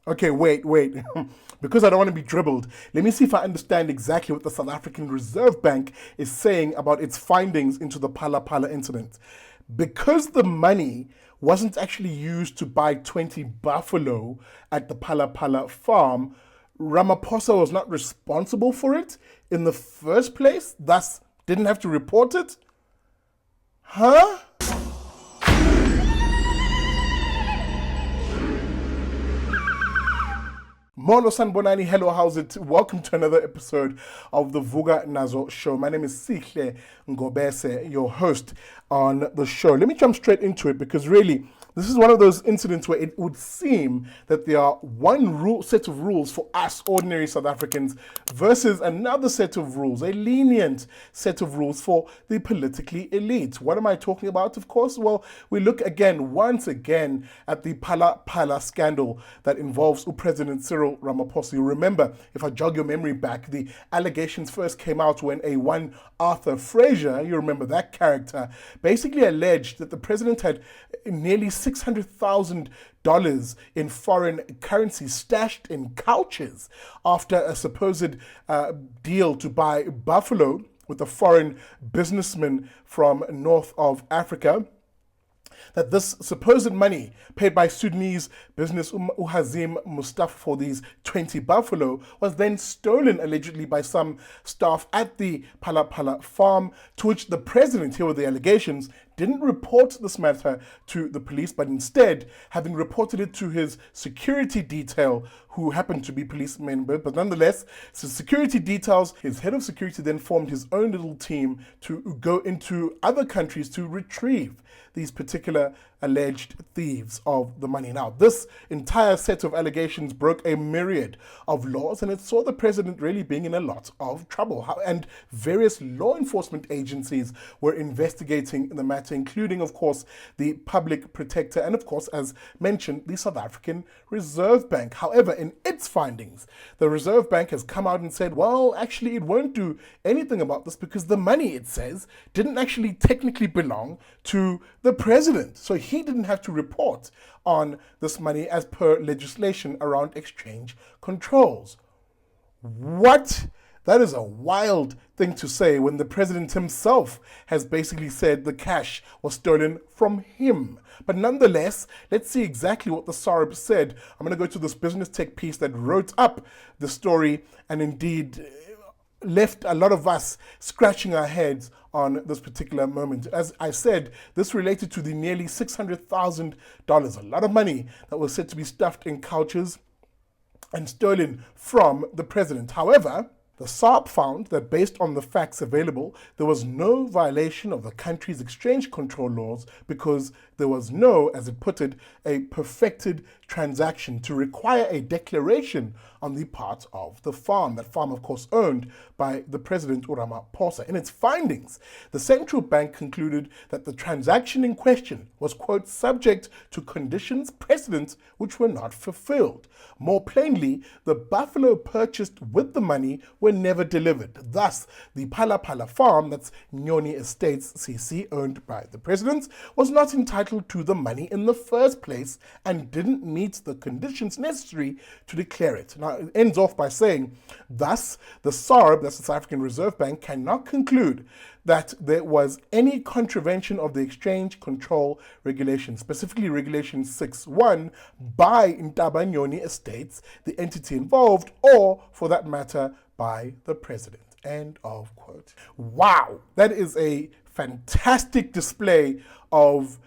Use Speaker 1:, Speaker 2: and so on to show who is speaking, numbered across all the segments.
Speaker 1: Okay, wait. Because I don't want to be dribbled, let me see if I understand exactly what the South African Reserve Bank is saying about its findings into the Palapala incident. Because the money wasn't actually used to buy 20 buffalo at the Palapala farm, Ramaphosa was not responsible for it in the first place, thus didn't have to report it? Huh? Molo Sanbonani, hello, how's it? Welcome to another episode of the Vuka Nazo Show. My name is Sihle Ngobese, your host on the show. Let me jump straight into it because really, this is one of those incidents where it would seem that there are one set of rules for us ordinary South Africans versus another set of rules, a lenient set of rules for the politically elite. What am I talking about, of course? Well, we look once again, at the Palapala scandal that involves President Cyril Ramaphosa. You remember, if I jog your memory back, the allegations first came out when one Arthur Fraser, you remember that character, basically alleged that the president had nearly $600,000 in foreign currency stashed in couches after a supposed deal to buy buffalo with a foreign businessman from north of Africa. That this supposed money paid by Sudanese business Uhazim Mustafa for these 20 buffalo was then stolen allegedly by some staff at the Palapala farm, to which the president, here were the allegations, didn't report this matter to the police, but instead, having reported it to his security detail, who happened to be policemen, but nonetheless, so security details, his head of security then formed his own little team to go into other countries to retrieve these particular alleged thieves of the money. Now, this entire set of allegations broke a myriad of laws, and it saw the president really being in a lot of trouble. And various law enforcement agencies were investigating the matter, including, of course, the public protector and, of course, as mentioned, the South African Reserve Bank. However, in its findings, the Reserve Bank has come out and said, well, actually, it won't do anything about this because the money, it says, didn't actually technically belong to the president. So he didn't have to report on this money as per legislation around exchange controls. What? That is a wild thing to say when the president himself has basically said the cash was stolen from him. But nonetheless, let's see exactly what the SARB said. I'm going to go to this Business Tech piece that wrote up the story and indeed left a lot of us scratching our heads on this particular moment. As I said, this related to the nearly $600,000, a lot of money that was said to be stuffed in couches and stolen from the president. However, the SARB found that based on the facts available, there was no violation of the country's exchange control laws because there was no, as it put it, a perfected transaction to require a declaration on the part of the farm. That farm, of course, owned by the president, Ramaphosa. In its findings, the central bank concluded that the transaction in question was, quote, subject to conditions precedent which were not fulfilled. More plainly, the buffalo purchased with the money were never delivered. Thus, the Palapala farm, that's Nyoni Estates CC, owned by the president, was not entitled to the money in the first place and didn't meet the conditions necessary to declare it. Now, it ends off by saying, thus, the SARB, that's the South African Reserve Bank, cannot conclude that there was any contravention of the exchange control regulation, specifically Regulation 6.1, by Ntaba Nyoni Estates, the entity involved, or, for that matter, by the president. End of quote. Wow, that is a fantastic display of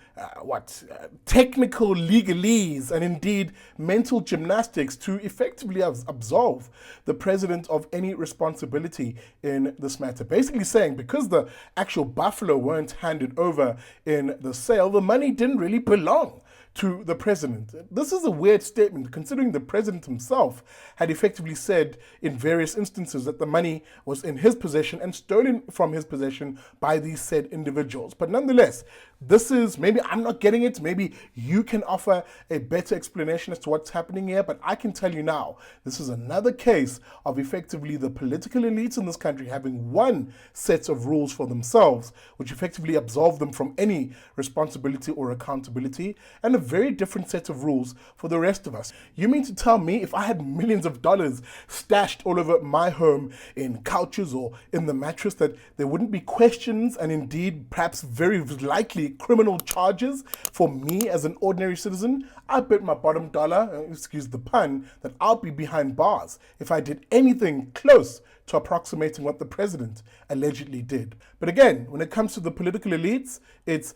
Speaker 1: technical legalese and indeed mental gymnastics to effectively absolve the president of any responsibility in this matter. Basically saying because the actual buffalo weren't handed over in the sale, the money didn't really belong to the president. This is a weird statement considering the president himself had effectively said in various instances that the money was in his possession and stolen from his possession by these said individuals. But nonetheless, This is, maybe I'm not getting it, maybe you can offer a better explanation as to what's happening here, but I can tell you now, this is another case of effectively the political elites in this country having one set of rules for themselves, which effectively absolve them from any responsibility or accountability, and a very different set of rules for the rest of us. You mean to tell me if I had millions of dollars stashed all over my home in couches or in the mattress that there wouldn't be questions and indeed perhaps very likely criminal charges for me as an ordinary citizen? I bet my bottom dollar, excuse the pun, that I'll be behind bars if I did anything close to approximating what the president allegedly did. But again, when it comes to the political elites, it's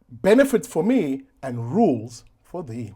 Speaker 1: benefits for me and rules for thee.